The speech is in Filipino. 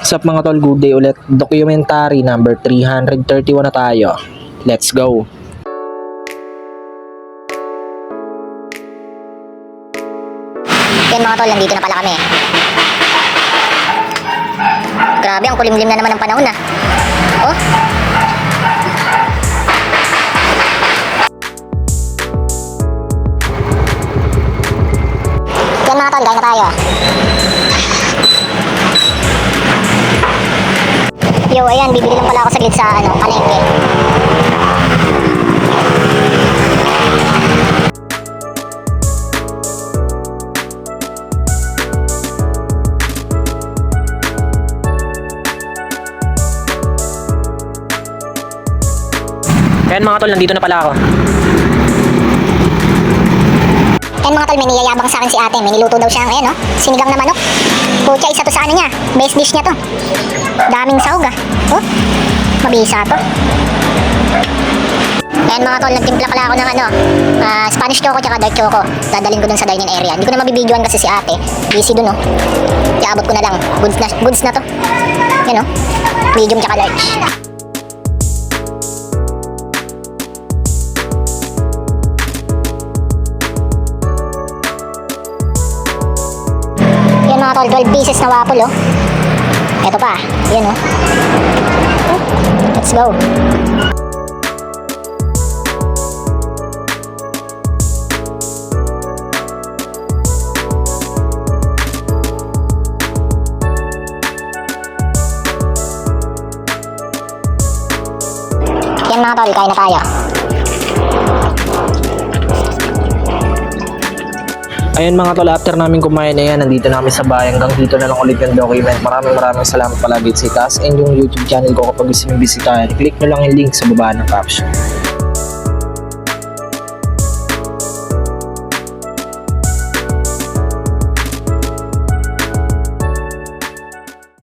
What's up mga tol, good day ulit. Documentary number 331 na tayo. Let's go. Yan mga tol, nandito na pala kami. Grabe, ang kulimlim na naman ng panahon Oh. Yan mga tol, kain na tayo. Yo, ayan, bibili lang pala ako saglit sa palengke. Ayan mga tol, nandito na pala ako. Yan mga tol, may niyayabang sa akin si ate. May niluto daw siyang, sinigang na manok. Pucha, isa to sa niya. Best dish niya to. Daming sahog Oh, mabisa to. Yan mga tol, nagtimpla pala ako ng Spanish choco tsaka dark choco. Dadalhin ko dun sa dining area. Hindi ko na mabibidyoan kasi si ate. Busy dun Iabot ko na lang. Goods na to. Yan medium tsaka large. Yan mga tol, 12 pieces na waffle Ito pa, yan Let's go. Yan mga tol, kain na tayo. Ayun mga tol, after namin kumain na yan, nandito na kami sa bahay. Hanggang dito na lang ulit yung document. Maraming salamat palagi sa itaas and yung YouTube channel ko kapag gusto nyo bisitahin. Click nyo lang yung link sa baba ng caption.